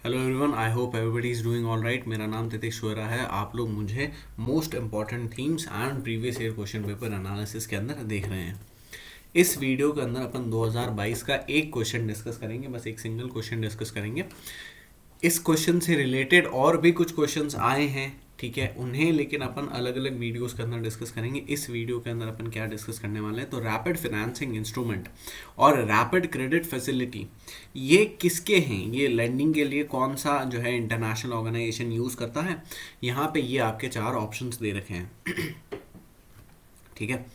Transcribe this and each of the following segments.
Hello everyone, I hope everybody is doing all right. मेरा नाम तितेश शोरा है। आप लोग मुझे most important themes and previous year question paper analysis के अंदर देख रहे हैं। इस वीडियो के अंदर अपन 2022 का एक क्वेश्चन डिस्कस करेंगे, बस एक सिंगल क्वेश्चन डिस्कस करेंगे। इस क्वेश्चन से रिलेटेड और भी कुछ क्वेश्चंस आए हैं, ठीक है, उन्हें लेकिन अपन अलग अलग वीडियोस के अंदर डिस्कस करेंगे। इस वीडियो के अंदर अपन क्या डिस्कस करने वाले हैं, तो रैपिड फाइनेंसिंग इंस्ट्रूमेंट और रैपिड क्रेडिट फैसिलिटी ये किसके हैं, ये लैंडिंग के लिए कौन सा जो है इंटरनेशनल ऑर्गेनाइजेशन यूज़ करता है। यहाँ पे ये आपके चार ऑप्शंस दे रखे हैं, ठीक है।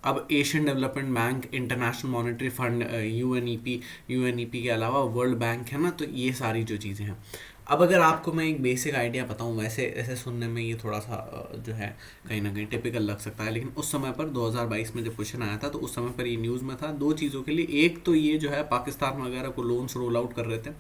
अब Asian development bank, international monetary fund, UNEP के अलावा वर्ल्ड बैंक है ना, तो ये सारी जो चीज़ें हैं। अब अगर आपको मैं एक बेसिक आइडिया बताऊं, वैसे ऐसे सुनने में ये थोड़ा सा जो है कहीं ना कहीं टिपिकल लग सकता है, लेकिन उस समय पर 2022 में जब क्वेश्चन आया था तो उस समय पर ये न्यूज़ में था दो चीज़ों के लिए। एक तो ये जो है पाकिस्तान वगैरह को लोन्स रोल आउट कर रहे थे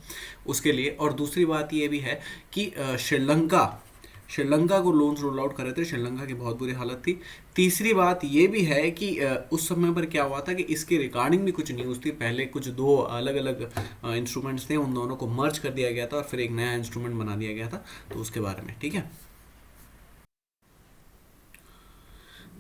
उसके लिए, और दूसरी बात ये भी है कि श्रीलंका को लोन्स रोल आउट कर रहे थे। श्रीलंका की बहुत बुरी हालत थी। तीसरी बात ये भी है कि उस समय पर क्या हुआ था कि इसके रिगार्डिंग भी कुछ न्यूज़ थी। पहले कुछ दो अलग अलग इंस्ट्रूमेंट्स थे, उन दोनों को मर्ज कर दिया गया था और फिर एक नया इंस्ट्रूमेंट बना दिया गया था, तो उसके बारे में, ठीक है।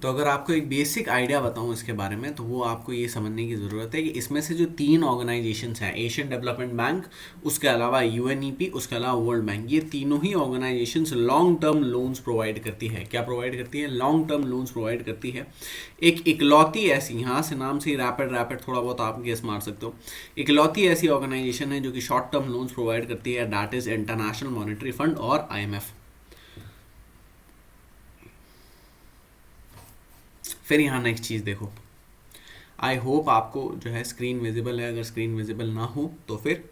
तो अगर आपको एक बेसिक आइडिया बताऊं इसके बारे में, तो वो आपको ये समझने की ज़रूरत है कि इसमें से जो तीन ऑर्गेनाइजेशंस हैं, एशियन डेवलपमेंट बैंक, उसके अलावा यूएनईपी, उसके अलावा वर्ल्ड बैंक, ये तीनों ही organizations long term loans provide करती है। क्या प्रोवाइड करती है? लॉन्ग टर्म लोन्स प्रोवाइड करती है। एक इकलौती ऐसी, यहाँ से नाम से ही रैपिड रैपिड थोड़ा बहुत आप गेस मार सकते हो, इकलौती ऐसी ऑर्गेनाइजेशन है जो कि शॉर्ट टर्म लोन्स प्रोवाइड करती है, that is international monetary fund और आईएमएफ। फिर यहाँ नेक्स्ट चीज़ देखो, आई होप आपको जो है स्क्रीन विजिबल है। अगर स्क्रीन विजिबल ना हो तो फिर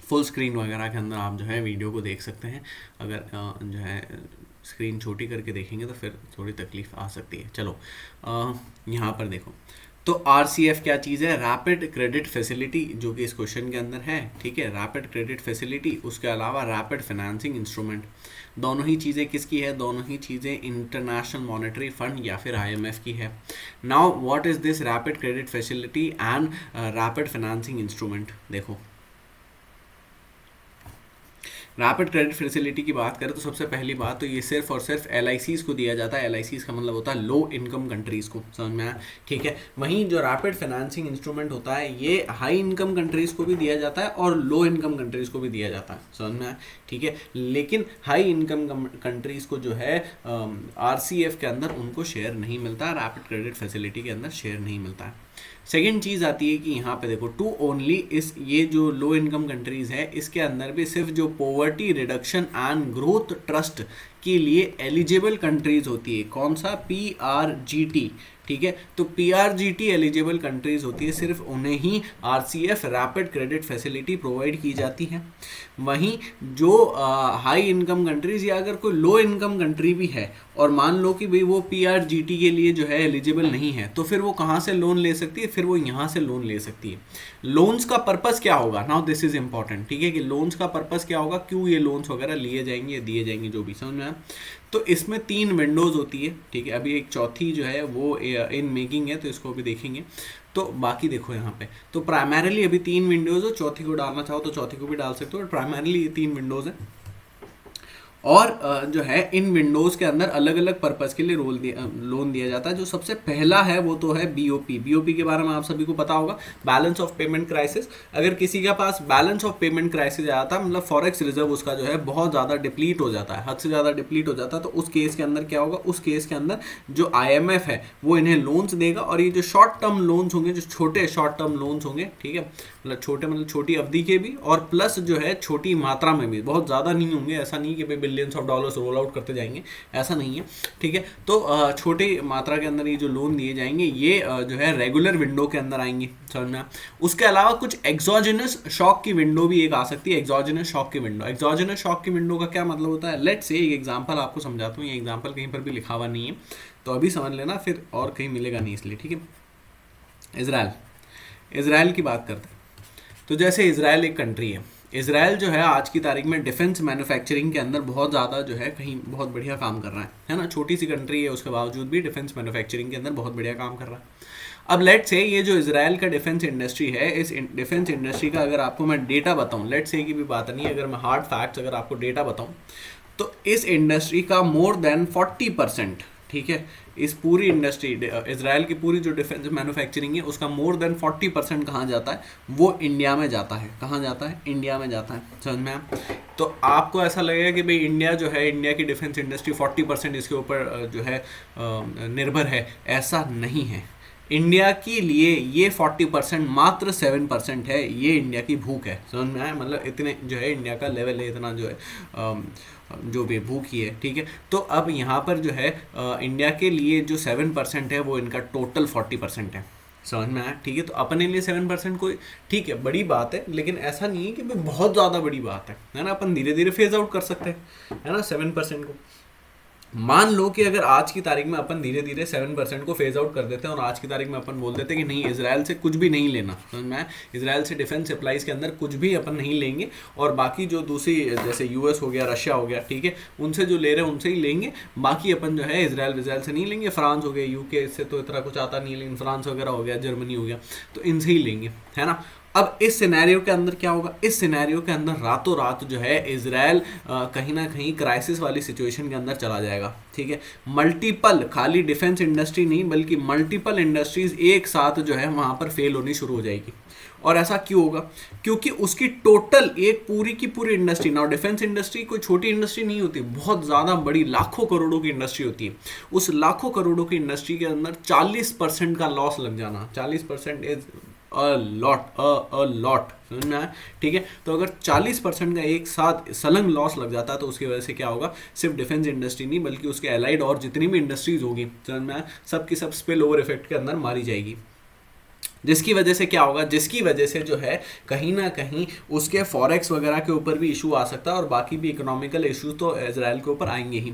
फुल स्क्रीन वगैरह के अंदर आप जो है वीडियो को देख सकते हैं। अगर जो है स्क्रीन छोटी करके देखेंगे तो फिर थोड़ी तकलीफ आ सकती है। चलो यहाँ पर देखो, तो आरसीएफ क्या चीज़ है? रैपिड क्रेडिट फैसिलिटी, जो कि इस क्वेश्चन के अंदर है, ठीक है। रैपिड क्रेडिट फैसिलिटी, उसके अलावा रैपिड फाइनेंसिंग इंस्ट्रूमेंट, दोनों ही चीज़ें किसकी है? दोनों ही चीज़ें इंटरनेशनल मॉनेटरी फंड या फिर आईएमएफ की है। Now what is this rapid credit facility and rapid financing instrument? देखो, रैपिड क्रेडिट फैसिलिटी की बात करें तो सबसे पहली बात तो ये सिर्फ और सिर्फ एलआईसीज़ को दिया जाता है। एलआईसीज़ का मतलब होता है लो इनकम कंट्रीज़ को, समझ में आया, ठीक है। वहीं जो रैपिड फाइनेंसिंग इंस्ट्रूमेंट होता है ये हाई इनकम कंट्रीज़ को भी दिया जाता है और लो इनकम कंट्रीज़ को भी दिया जाता है, समझ में आया, ठीक है। लेकिन हाई इनकम कंट्रीज़ को जो है आरसीएफ के अंदर उनको शेयर नहीं मिलता, रैपिड क्रेडिट फैसिलिटी के अंदर शेयर नहीं मिलता है। सेकेंड चीज़ आती है कि यहाँ पे देखो, टू ओनली, इस ये जो लो इनकम कंट्रीज़ है इसके अंदर भी सिर्फ जो poverty reduction and growth trust के लिए एलिजिबल कंट्रीज़ होती है। कौन सा? पीआरजीटी, ठीक है। तो पीआरजीटी एलिजिबल कंट्रीज़ होती है, सिर्फ उन्हें ही RCF rapid credit facility provide की जाती है। वहीं जो हाई इनकम कंट्रीज़ या अगर कोई लो इनकम कंट्री भी है और मान लो कि भाई वो पीआरजीटी के लिए जो है एलिजिबल नहीं है, तो फिर वो कहाँ से लोन ले सकती है? फिर वो यहाँ से लोन ले सकती है। लोन्स का पर्पस क्या होगा? नाउ दिस इज इंपॉर्टेंट, ठीक है, कि लोन्स का पर्पस क्या होगा, क्यों ये लोन्स वगैरह लिए जाएंगे, दिए जाएंगे, जो भी, समझ में आया। तो इसमें तीन विंडोज़ होती है, ठीक है। अभी एक चौथी जो है वो इन मेकिंग है, तो इसको भी देखेंगे। तो बाकी देखो यहाँ पे, तो प्राइमरीली अभी तीन विंडोज़ हो, चौथी को डालना चाहो तो चौथी को भी डाल सकते हो, बट प्राइमरीली ये तीन विंडोज़ हैं। और जो है इन विंडोज़ के अंदर अलग अलग पर्पस के लिए लोन दिया जाता है। जो सबसे पहला है वो तो है बीओपी। बीओपी के बारे में आप सभी को पता होगा, बैलेंस ऑफ पेमेंट क्राइसिस। अगर किसी के पास बैलेंस ऑफ पेमेंट क्राइसिस आता है, मतलब फॉरेक्स रिजर्व उसका जो है बहुत ज़्यादा डिप्लीट हो जाता है, हद से ज़्यादा डिप्लीट हो जाता है, तो उस केस के अंदर क्या होगा? उस केस के अंदर जो आईएमएफ है वो इन्हें लोन्स देगा, और ये जो शॉर्ट टर्म लोन्स होंगे, जो छोटे शॉर्ट टर्म लोन्स होंगे, ठीक है, मतलब छोटे मतलब छोटी अवधि के भी, और प्लस जो है छोटी मात्रा में भी, बहुत ज़्यादा नहीं होंगे, ऐसा नहीं कि भाई billions of dollars roll out करते जाएंगे, ऐसा नहीं है, ठीक है। तो छोटी मात्रा के अंदर ये जो लोन दिए जाएंगे ये जो है रेगुलर विंडो के अंदर आएंगे, समझना। उसके अलावा कुछ एक्सोजेनस शॉक की विंडो भी एक आ सकती है। एक्सोजेनस शॉक की विंडो, एक्सोजेनस शॉक की विंडो का क्या मतलब होता है? लेट्स से एक एग्जांपल आपको समझाता हूँ, ये एग्जांपल कहीं पर भी लिखा हुआ नहीं है, तो अभी समझ लेना, फिर और कहीं मिलेगा नहीं, इसलिए, ठीक है। इसराइल की बात करते हैं। तो जैसे इसराइल एक कंट्री है, इसराइल जो है आज की तारीख में डिफेंस मैन्युफैक्चरिंग के अंदर बहुत ज़्यादा जो है कहीं बहुत बढ़िया काम कर रहा है ना। छोटी सी कंट्री है, उसके बावजूद भी डिफेंस मैन्युफैक्चरिंग के अंदर बहुत बढ़िया काम कर रहा है। अब लेट से ये जो इजराइल का डिफेंस इंडस्ट्री है, इस डिफेंस इंडस्ट्री का अगर आपको मैं डेटा बताऊं, लेट से की भी बात नहीं है, अगर मैं हार्ड फैक्ट्स अगर आपको डेटा बताऊं, तो इस इंडस्ट्री का मोर देन 40%, ठीक है, इस पूरी इंडस्ट्री इजराइल की पूरी जो डिफेंस मैन्युफैक्चरिंग है उसका मोर देन 40% कहाँ जाता है, वो इंडिया में जाता है। कहाँ जाता है? इंडिया में जाता है। समझ में आया? तो आपको ऐसा लगेगा कि भाई इंडिया जो है, इंडिया की डिफेंस इंडस्ट्री 40% इसके ऊपर जो है निर्भर है, ऐसा नहीं है। इंडिया के लिए ये 40% मात्र 7% है, ये इंडिया की भूख है। समझ में आया? मतलब इतने जो है इंडिया का लेवल है, इतना जो है जो भी भूखी है, ठीक है। तो अब यहाँ पर जो है इंडिया के लिए जो 7% है वो इनका टोटल 40% है। समझ में आया? ठीक है। तो अपने लिए 7% कोई ठीक है, बड़ी बात है, लेकिन ऐसा नहीं है कि भाई बहुत ज़्यादा बड़ी बात है ना। अपन धीरे धीरे फेज आउट कर सकते हैं, है ना, 7% को। मान लो कि अगर आज की तारीख में अपन धीरे धीरे 7% को फेज आउट कर देते हैं और आज की तारीख में अपन बोल देते हैं कि नहीं, इसराइल से कुछ भी नहीं लेना, समझ में आया? इसराइल से डिफेंस सप्लाईज के अंदर कुछ भी अपन नहीं लेंगे, और बाकी जो दूसरी जैसे यूएस हो गया, रशिया हो गया, ठीक है, उनसे जो ले रहे हैं उनसे ही लेंगे, बाकी अपन जो है इसराइल से नहीं लेंगे। फ्रांस हो गया, यूके, इससे तो इतना कुछ आता नहीं है, लेकिन फ्रांस वगैरह हो गया, जर्मनी हो गया, तो इनसे ही लेंगे, है ना। अब इस सिनेरियो के अंदर क्या होगा? इस सिनेरियो के अंदर रातों रात जो है इजराइल कहीं ना कहीं क्राइसिस वाली सिचुएशन के अंदर चला जाएगा, ठीक है। मल्टीपल, खाली डिफेंस इंडस्ट्री नहीं बल्कि मल्टीपल इंडस्ट्रीज एक साथ जो है वहां पर फेल होनी शुरू हो जाएगी। और ऐसा क्यों होगा? क्योंकि उसकी टोटल एक पूरी की पूरी इंडस्ट्री, ना डिफेंस इंडस्ट्री कोई छोटी इंडस्ट्री नहीं होती, बहुत ज़्यादा बड़ी लाखों करोड़ों की इंडस्ट्री होती है। उस लाखों करोड़ों की इंडस्ट्री के अंदर 40% का लॉस लग जाना, 40% इज लॉट, समझ में आया? ठीक है। तो अगर 40% का एक साथ सलंग लॉस लग जाता है तो उसकी वजह से क्या होगा? सिर्फ डिफेंस इंडस्ट्री नहीं बल्कि उसके एलाइड और जितनी भी इंडस्ट्रीज होगी, समझ में आया, सब की सब स्पिल ओवर इफेक्ट के अंदर मारी जाएगी। जिसकी वजह से क्या होगा? जिसकी वजह से जो है कहीं ना कहीं उसके फॉरेक्स वगैरह के ऊपर भी इशू आ सकता है और बाकी भी इकोनॉमिकल इशू तो इजराइल के ऊपर आएंगे ही।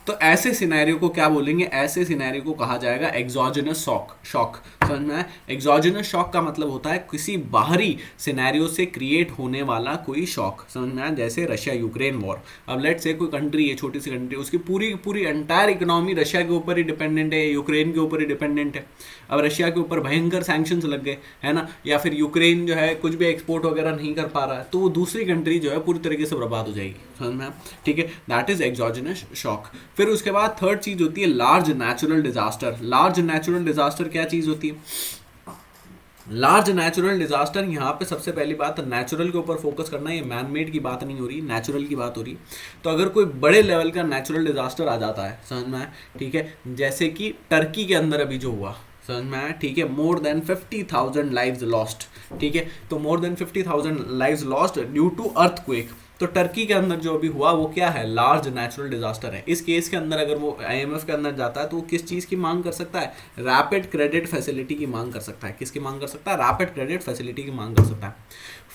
तो ऐसे सिनेरियो को क्या बोलेंगे? ऐसे सिनेरियो को कहा जाएगा एक्सोजेनस शॉक। समझ में आया? एक्सोजेनस शॉक का मतलब होता है किसी बाहरी सिनेरियो से क्रिएट होने वाला कोई शॉक, समझ में आया? जैसे रशिया यूक्रेन वॉर। अब लेट से कोई कंट्री है, छोटी सी कंट्री, उसकी पूरी पूरी एंटायर इकोनॉमी रशिया के ऊपर ही डिपेंडेंट है, यूक्रेन के ऊपर ही डिपेंडेंट है। अब रशिया के ऊपर भयंकर सैंक्शंस लग गए, है ना, या फिर यूक्रेन जो है कुछ भी एक्सपोर्ट वगैरह नहीं कर पा रहा है, तो वो दूसरी कंट्री जो है पूरी तरीके से बर्बाद हो जाएगी, समझ में? ठीक है, दैट इज एक्सोजेनस शॉक। फिर उसके बाद थर्ड चीज होती है large natural disaster. Large natural disaster क्या चीज होती है? लार्ज नेचुरल डिजास्टर, यहाँ पे सबसे पहली बात नेचुरल के ऊपर फोकस करना है, ये मैन मेड की बात नहीं हो रही, नेचुरल की बात हो रही। तो अगर कोई बड़े लेवल का नेचुरल डिजास्टर आ जाता है, समझ में आया, ठीक है, जैसे कि टर्की के अंदर अभी जो हुआ, समझ में आया, ठीक है, मोर देन 50,000 लाइव्स लॉस्ट, ठीक है, तो more than 50,000 lives lost due to earthquake. तो टर्की के अंदर जो अभी हुआ वो क्या है? लार्ज नेचुरल डिजास्टर है। इस केस के अंदर अगर वो आईएमएफ के अंदर जाता है तो वो किस चीज़ की मांग कर सकता है? रैपिड क्रेडिट फैसिलिटी की मांग कर सकता है। किसकी मांग कर सकता है? रैपिड क्रेडिट फैसिलिटी की मांग कर सकता है।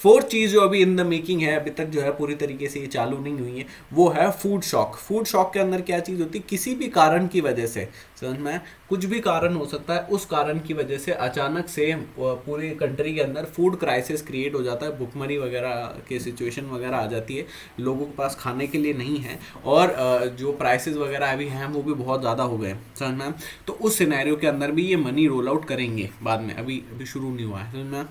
फोर्थ चीज़ जो अभी इन द मेकिंग है, अभी तक जो है पूरी तरीके से ये चालू नहीं हुई है, वो है फूड शॉक। फूड शॉक के अंदर क्या चीज़ होती है? किसी भी कारण की वजह से, समझ में, कुछ भी कारण हो सकता है, उस कारण की वजह से अचानक से पूरी कंट्री के अंदर फूड क्राइसिस क्रिएट हो जाता है, भुखमरी वगैरह की सिचुएशन वगैरह आ जाती है, लोगों के पास खाने के लिए नहीं है, और जो प्राइसेस वगैरह अभी हैं वो भी बहुत ज़्यादा हो गए, समझ में। तो उस सिनेरियो के अंदर भी ये मनी रोल आउट करेंगे बाद में, अभी शुरू नहीं हुआ है, समझ में।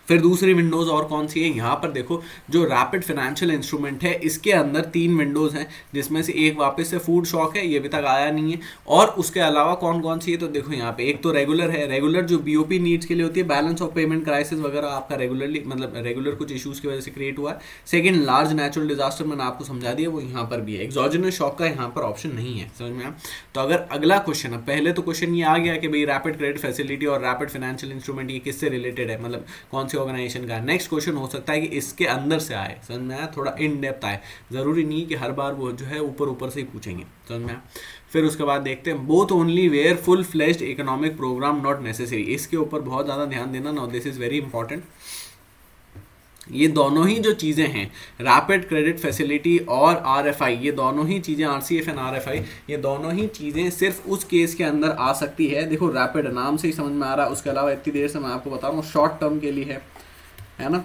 फिर दूसरी विंडोज और कौन सी है? यहाँ पर देखो, जो रैपिड फाइनेंशियल इंस्ट्रूमेंट है इसके अंदर 3 विंडोज हैं, जिसमें से एक वापस से फूड शॉक है, ये अभी तक आया नहीं है, और उसके अलावा कौन कौन सी है? तो देखो यहाँ पे एक तो रेगुलर है, रेगुलर जो बीओपी नीड्स के लिए होती है, बैलेंस ऑफ पेमेंट क्राइसिस वगैरह आपका रेगुलरली, मतलब रेगुलर कुछ इशूज की वजह से क्रिएट हुआ है। सेकंड, लार्ज नेचुरल डिजास्टर, मैंने आपको समझा दिया, वो यहाँ पर भी है। एक्सोजेनस शॉक का यहाँ पर ऑप्शन नहीं है, समझ में। तो अगर अगला क्वेश्चन है, पहले तो क्वेश्चन ये आ गया कि भाई रैपिड क्रेडिट फैसिलिटी और रैपिड फाइनेंशियल इंस्ट्रूमेंट ये किससे रिलेटेड है, मतलब कौन सी ऑर्गेनाइजेशन का है। नेक्स्ट क्वेश्चन हो सकता है कि इसके अंदर से आए, समझ में आया, थोड़ा इन डेप्थ आए, जरूरी नहीं कि हर बार वो जो है ऊपर ऊपर से ही पूछेंगे, समझ में आया। फिर उसके बाद देखते हैं both only where full fledged economic program not necessary. इसके ऊपर बहुत ज़्यादा ध्यान देना, now this is very important. ये दोनों ही जो चीज़ें हैं, रैपिड क्रेडिट फैसिलिटी और आरएफआई, ये दोनों ही चीज़ें, आरसीएफ एंड आरएफआई, ये दोनों ही चीज़ें सिर्फ उस केस के अंदर आ सकती है। देखो रैपिड नाम से ही समझ में आ रहा है, उसके अलावा इतनी देर से मैं आपको बता रहा हूँ शॉर्ट टर्म के लिए है ना।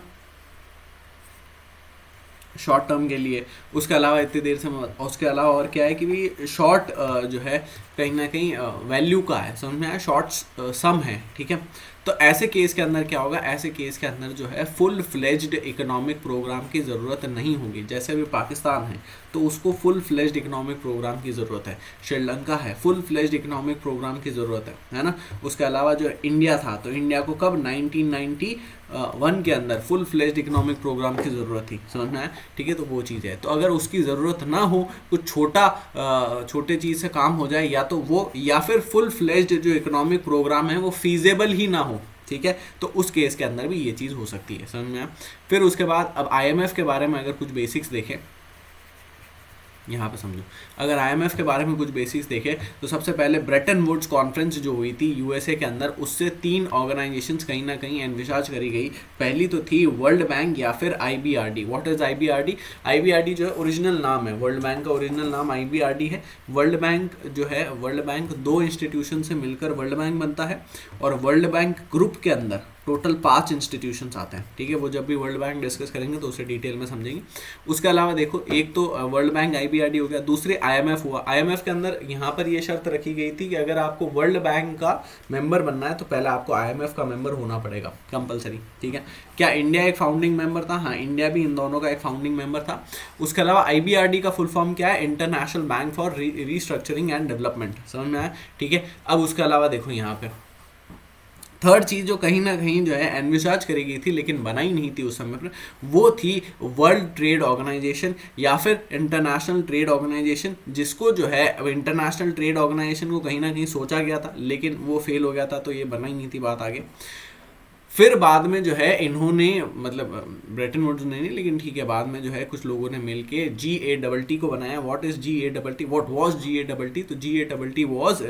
शॉर्ट टर्म के लिए। उसके अलावा इतनी देर से उसके अलावा और क्या है कि भी शॉर्ट जो है कहीं ना कहीं वैल्यू का है, समझ में आया, शॉर्ट सम है, ठीक है। तो ऐसे केस के अंदर क्या होगा, ऐसे केस के अंदर जो है फुल फ्लेज्ड इकोनॉमिक प्रोग्राम की ज़रूरत नहीं होगी। जैसे अभी पाकिस्तान है तो उसको फुल फ्लेज्ड इकोनॉमिक प्रोग्राम की ज़रूरत है, श्रीलंका है फुल फ्लेज्ड इकोनॉमिक प्रोग्राम की ज़रूरत है ना। उसके अलावा जो इंडिया था तो इंडिया को कब 1991 के अंदर फुल फ्लेज्ड इकोनॉमिक प्रोग्राम की ज़रूरत थी, समझ में आया, ठीक है। तो वो चीज़ है, तो अगर उसकी ज़रूरत ना हो, कुछ छोटे चीज़ से काम हो जाए, या तो वो या फिर फुल फ्लेज्ड जो इकोनॉमिक प्रोग्राम है वो फीजेबल ही ना हो, ठीक है, तो उस केस के अंदर भी ये चीज़ हो सकती है, समझ में आया। फिर उसके बाद अब आईएमएफ के बारे में अगर कुछ बेसिक्स देखें, यहाँ पे समझो, अगर आईएमएफ के बारे में कुछ बेसिक्स देखें तो सबसे पहले ब्रेटन वुड्स कॉन्फ्रेंस जो हुई थी यूएसए के अंदर, उससे 3 ऑर्गेनाइजेशंस कहीं ना कहीं एनविसाज करी गई। पहली तो थी वर्ल्ड बैंक या फिर IBRD. What is IBRD? IBRD जो है ओरिजिनल नाम है, वर्ल्ड बैंक का ओरिजिनल नाम आईबीआरडी है। वर्ल्ड बैंक जो है, वर्ल्ड बैंक 2 इंस्टीट्यूशन से मिलकर वर्ल्ड बैंक बनता है, और वर्ल्ड बैंक ग्रुप के अंदर टोटल 5 इंस्टीट्यूशंस आते हैं, ठीक है। वो जब भी वर्ल्ड बैंक डिस्कस करेंगे तो उसे डिटेल में समझेंगे। उसके अलावा देखो, एक तो वर्ल्ड बैंक आईबीआरडी हो गया, दूसरे आईएमएफ हुआ। आईएमएफ के अंदर यहाँ पर ये शर्त रखी गई थी कि अगर आपको वर्ल्ड बैंक का मेंबर बनना है तो पहले आपको आईएमएफ का मेंबर होना पड़ेगा, कंपलसरी, ठीक है। क्या इंडिया एक फाउंडिंग मेंबर था? हाँ, इंडिया भी इन दोनों का एक फाउंडिंग मेंबर था। उसके अलावा आईबीआरडी का फुल फॉर्म क्या है? International bank for restructuring and development, समझ में आया, ठीक है। अब उसके अलावा देखो यहाँ पे थर्ड चीज़ जो कहीं ना कहीं जो है एनविसाज करी गई थी लेकिन बनाई नहीं थी उस समय पर, वो थी वर्ल्ड ट्रेड ऑर्गेनाइजेशन या फिर इंटरनेशनल ट्रेड ऑर्गेनाइजेशन, जिसको जो है इंटरनेशनल ट्रेड ऑर्गेनाइजेशन को कहीं ना कहीं सोचा गया था लेकिन वो फेल हो गया था, तो ये बनाई नहीं थी बात आगे। फिर बाद में जो है इन्होंने, मतलब ब्रेटन वुड्स ने नहीं, लेकिन ठीक है, बाद में जो है कुछ लोगों ने मिलके GATT को बनाया। What is GATT? What was GATT? तो GATT was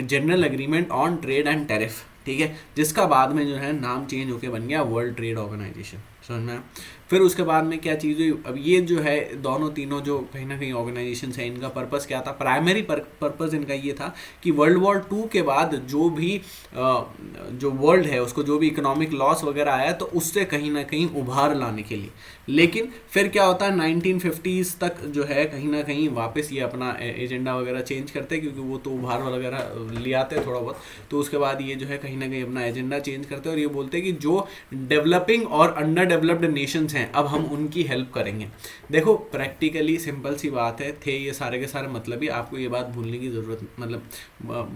general agreement on trade and tariff, ठीक है, जिसका बाद में जो है नाम चेंज होकर बन गया वर्ल्ड ट्रेड ऑर्गेनाइजेशन, समझ में आया। फिर उसके बाद में क्या चीज़ हुई, अब ये जो है दोनों तीनों जो कहीं ना कहीं ऑर्गेनाइजेशन है, इनका पर्पस क्या था? प्राइमरी पर्पस इनका ये था कि वर्ल्ड वॉर 2 के बाद जो भी जो वर्ल्ड है उसको जो भी इकोनॉमिक लॉस वगैरह आया तो उससे कहीं ना कहीं उभार लाने के लिए। लेकिन फिर क्या होता है 1950s तक जो है कहीं ना कहीं वापस ये अपना एजेंडा वगैरह चेंज करते हैं, क्योंकि वो तो उभार वगैरह ले आते हैं थोड़ा बहुत, तो उसके बाद ये जो है कहीं ना कहीं अपना एजेंडा चेंज करते हैं और ये बोलते हैं कि जो डेवलपिंग और अंडर डेवलप्ड नेशंस हैं अब हम उनकी हेल्प करेंगे। देखो प्रैक्टिकली सिंपल सी बात है, थे ये सारे के सारे मतलब ही, आपको ये बात भूलने की ज़रूरत, मतलब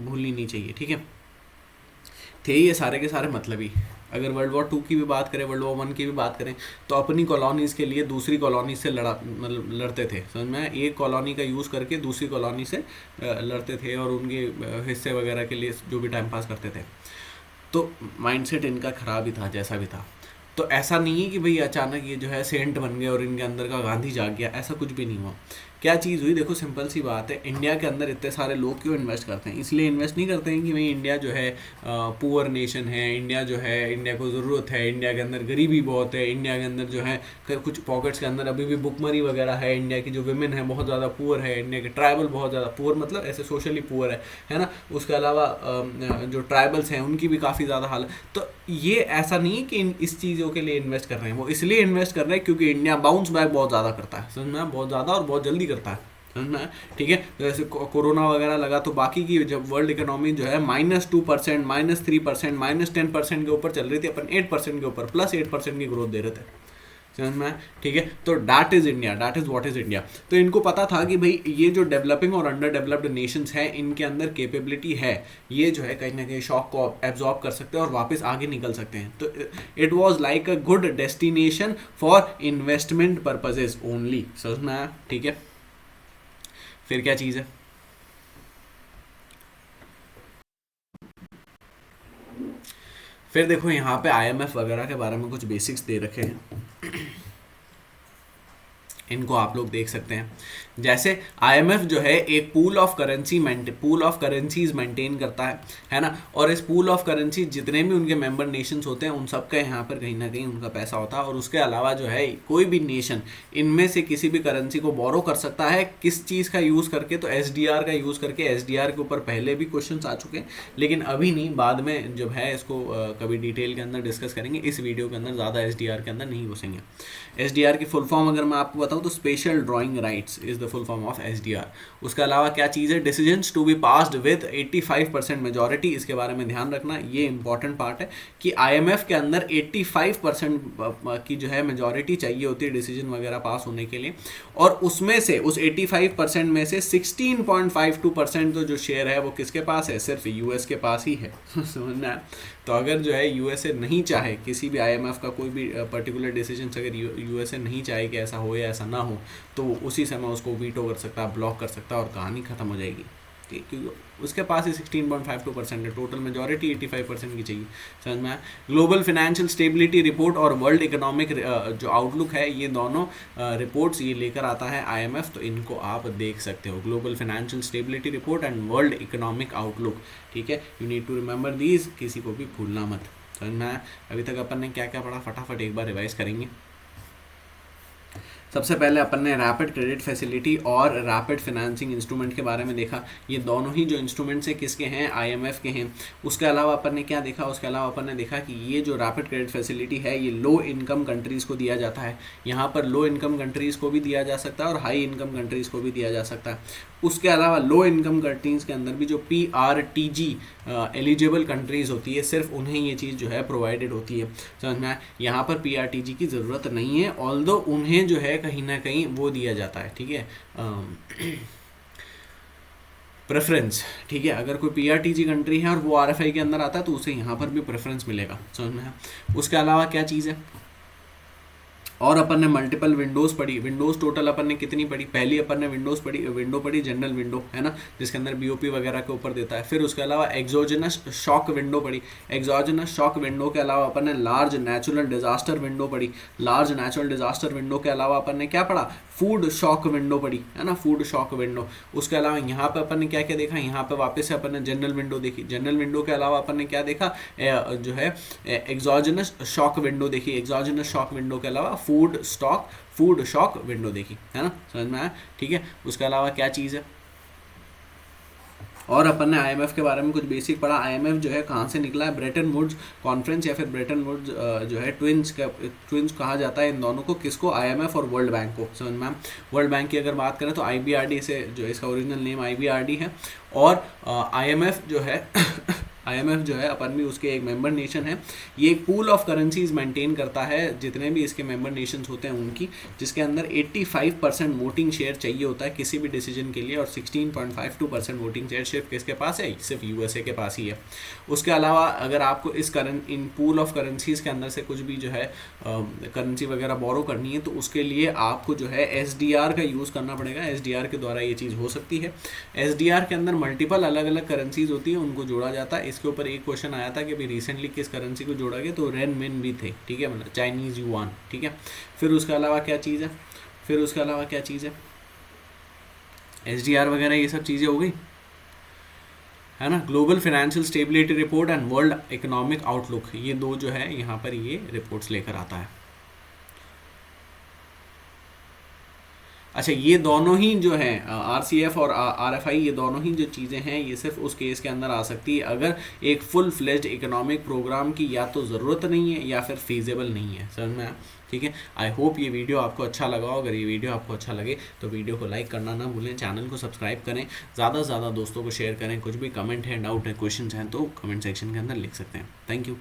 भूलनी नहीं चाहिए, ठीक है। थे ये सारे के सारे मतलब ही, अगर वर्ल्ड वॉर 2 की भी बात करें, वर्ल्ड वॉर 1 की भी बात करें, तो अपनी कॉलोनीज़ के लिए दूसरी कॉलोनी से मतलब लड़ते थे, समझ में? एक कॉलोनी का यूज़ करके दूसरी कॉलोनी से लड़ते थे और उनके हिस्से वगैरह के लिए जो भी टाइम पास करते थे। तो माइंडसेट इनका ख़राब ही था जैसा भी था। तो ऐसा नहीं है कि भाई अचानक ये जो है सेंट बन गए और इनके अंदर का गांधी जाग गया, ऐसा कुछ भी नहीं हुआ। क्या चीज़ हुई? देखो सिंपल सी बात है, इंडिया के अंदर इतने सारे लोग क्यों इन्वेस्ट करते हैं? इसलिए इन्वेस्ट नहीं करते हैं कि भाई इंडिया जो है पुअर नेशन है, इंडिया जो है, इंडिया को ज़रूरत है, इंडिया के अंदर गरीबी बहुत है, इंडिया के अंदर जो है कुछ पॉकेट्स के अंदर अभी भी भुखमरी वगैरह है, इंडिया की जो विमेन है बहुत ज़्यादा पुअर है, इंडिया के ट्राइबल बहुत ज़्यादा पुअर, मतलब ऐसे सोशली पुअर है ना। उसके अलावा जो ट्राइबल्स हैं उनकी भी काफ़ी ज़्यादा हाल है। तो ये ऐसा नहीं है कि इस चीज़ों के लिए इन्वेस्ट कर रहे हैं, वो इसलिए इन्वेस्ट कर रहे हैं क्योंकि इंडिया बाउंस बैक बहुत ज़्यादा करता है, समझ में? बहुत ज़्यादा और बहुत जल्दी करता है, समझ में? ठीक है, जैसे कोरोना वगैरह लगा तो बाकी की जब वर्ल्ड इकोनॉमी जो है -2%, -3%, -10% के ऊपर चल रही थी, अपन 8% के ऊपर +8% की ग्रोथ दे रहे थे, समझ में? ठीक है, तो that is India, that is what is India. तो इनको पता था कि भाई ये जो डेवलपिंग और अंडर डेवलप्ड नेशंस हैं इनके अंदर कैपेबिलिटी है, ये जो है कहीं ना कहीं शॉक को एब्जॉर्ब कर सकते हैं और वापस आगे निकल सकते हैं। तो it was like a good destination for investment purposes only, समझ में आया? ठीक है, फिर क्या चीज़ है? फिर देखो यहाँ पे आईएमएफ वगैरह के बारे में कुछ बेसिक्स दे रखे हैं। इनको आप लोग देख सकते हैं। जैसे आईएमएफ जो है एक पूल ऑफ करेंसीज मेंटेन करता है ना, और इस पूल ऑफ करेंसी जितने भी उनके मेंबर नेशंस होते हैं उन सब का यहाँ पर कहीं ना कहीं उनका पैसा होता है। और उसके अलावा जो है कोई भी नेशन इनमें से किसी भी करेंसी को बोरो कर सकता है। किस चीज़ का यूज़ करके? तो एसडीआर का यूज़ करके। एसडीआर के ऊपर पहले भी क्वेश्चन आ चुके हैं, लेकिन अभी नहीं, बाद में जब है इसको कभी डिटेल के अंदर डिस्कस करेंगे। इस वीडियो के अंदर ज़्यादा एसडीआर के अंदर नहीं घुसेंगे। एसडीआर की फुल फॉर्म अगर मैं आपको बताऊं तो special drawing rights is the full form of SDR. उसके अलावा क्या चीज़ है? Decisions to be passed with 85% majority. इसके बारे में ध्यान रखना, ये इंपॉर्टेंट पार्ट है कि आईएमएफ के अंदर 85% की जो है मेजॉरिटी चाहिए होती है डिसीजन वगैरह पास होने के लिए। और उसमें से उस 85% में से 16.52% तो जो शेयर है वो किसके पास है? सिर्फ यूएस के पास ही है। समझना है? तो अगर जो है यूएसए नहीं चाहे किसी भी आईएमएफ का कोई भी पर्टिकुलर डिसीजन, अगर यूएसए नहीं चाहे कि ऐसा हो या ऐसा ना हो, तो उसी समय उसको वीटो कर सकता है, ब्लॉक कर सकता है और कहानी खत्म हो जाएगी। क्योंकि उसके पास ही 16.52% है, टोटल मेजॉरिटी 85% की चाहिए। समझ में आया? ग्लोबल फाइनेंशियल स्टेबिलिटी रिपोर्ट और वर्ल्ड इकोनॉमिक जो आउटलुक है, ये दोनों रिपोर्ट्स ये लेकर आता है आईएमएफ, तो इनको आप देख सकते हो। Global financial stability report and world economic outlook, ठीक है। You need to remember these, किसी को भी भूलना मत। समझ में आया? अभी तक अपन ने क्या क्या पढ़ा, फटाफट एक बार रिवाइज करेंगे। सबसे पहले अपन ने रैपिड क्रेडिट फैसिलिटी और रैपिड फाइनेंसिंग इंस्ट्रूमेंट के बारे में देखा। ये दोनों ही जो इंस्ट्रूमेंट्स हैं किसके हैं? आईएमएफ के हैं। उसके अलावा अपन ने क्या देखा? उसके अलावा अपन ने देखा कि ये जो रैपिड क्रेडिट फैसिलिटी है ये लो इनकम कंट्रीज़ को दिया जाता है। यहाँ पर लो इनकम कंट्रीज़ को भी दिया जा सकता है और हाई इनकम कंट्रीज़ को भी दिया जा सकता है। उसके अलावा लो इनकम कंट्रीज़ के अंदर भी जो PRTG एलिजिबल कंट्रीज़ होती है, सिर्फ उन्हें ये चीज़ जो है प्रोवाइडेड होती है। समझ में आया? यहाँ पर PRTG की ज़रूरत नहीं है, ऑल्दो उन्हें जो है कहीं ना कहीं वो दिया जाता है, ठीक है, प्रेफरेंस। ठीक है, अगर कोई PRTG कंट्री है और वो RFI के अंदर आता है तो उसे यहाँ पर भी प्रेफरेंस मिलेगा। समझ में आया? उसके अलावा क्या चीज़ है? और अपन ने मल्टीपल विंडोज़ पढ़ी। विंडोज़ टोटल अपन ने कितनी पढ़ी? पहली अपन ने विंडो पढ़ी जनरल विंडो, है ना, जिसके अंदर BOP वगैरह के ऊपर देता है। फिर उसके अलावा एक्सोजेनस शॉक विंडो पढ़ी। एक्सोजेनस शॉक विंडो के अलावा अपन ने लार्ज नेचुरल डिजास्टर विंडो पढ़ी। लार्ज नेचुरल डिजास्टर विंडो के अलावा अपन ने क्या पढ़ा? फूड शॉक विंडो पढ़ी, है ना, फूड शॉक विंडो। उसके अलावा यहाँ पे अपन ने क्या क्या देखा? यहाँ पे वापस से अपन ने जनरल विंडो देखी। जनरल विंडो के अलावा अपन ने क्या देखा? जो है एक्सोजेनस शॉक विंडो देखी। एक्सोजेनस शॉक विंडो के अलावा फूड शॉक विंडो देखी, है ना। समझ में आया? ठीक है। उसके अलावा क्या चीज़ है? और अपन ने आईएमएफ के बारे में कुछ बेसिक पढ़ा। आईएमएफ जो है कहाँ से निकला है? ब्रेटन वुड्स कॉन्फ्रेंस या फिर ब्रेटन वुड्स जो है ट्विंस कहा जाता है इन दोनों को। किसको? आईएमएफ और वर्ल्ड बैंक को। समझ में? वर्ल्ड बैंक की अगर बात करें तो IBRD से, जो इसका ओरिजिनल नेम IBRD है, और आईएमएफ जो है आईएमएफ जो है अपन भी उसके एक मेंबर नेशन है। ये एक पूल ऑफ करेंसीज मेंटेन करता है जितने भी इसके मेंबर नेशंस होते हैं उनकी, जिसके अंदर 85% वोटिंग शेयर चाहिए होता है किसी भी डिसीजन के लिए, और 16.52% वोटिंग शेयर सिर्फ किसके पास है? सिर्फ यूएसए के पास ही है। उसके अलावा अगर आपको इन पूल ऑफ करेंसीज के अंदर से कुछ भी जो है करेंसी वगैरह बोरो करनी है तो उसके लिए आपको जो है एसडीआर का यूज़ करना पड़ेगा। एसडीआर के द्वारा ये चीज़ हो सकती है। एसडीआर के अंदर मल्टीपल अलग अलग करेंसीज होती है, उनको जोड़ा जाता है। इसके ऊपर एक क्वेश्चन आया था कि अभी रिसेंटली किस करेंसी को जोड़ा गया, तो रेन मिन भी थे, ठीक है, मतलब चाइनीज़ युआन, ठीक है। फिर उसके अलावा क्या चीज़ है? एसडीआर वगैरह ये सब चीज़ें हो गई, है ना। Global financial stability report and world economic outlook, ये दो जो है यहाँ पर ये रिपोर्ट्स लेकर आता है। अच्छा, ये दोनों ही जो हैं RCF और RFI, ये दोनों ही जो चीज़ें हैं ये सिर्फ उस केस के अंदर आ सकती है अगर एक फुल फ्लेज्ड इकोनॉमिक प्रोग्राम की या तो ज़रूरत नहीं है या फिर फीजेबल नहीं है। समझ में आया? ठीक है। आई होप ये वीडियो आपको अच्छा लगा हो। अगर ये वीडियो आपको अच्छा लगे तो वीडियो को लाइक करना ना भूलें, चैनल को सब्सक्राइब करें, ज़्यादा से ज़्यादा दोस्तों को शेयर करें। कुछ भी कमेंट है, डाउट है, क्वेश्चन हैं तो कमेंट सेक्शन के अंदर लिख सकते हैं। Thank you.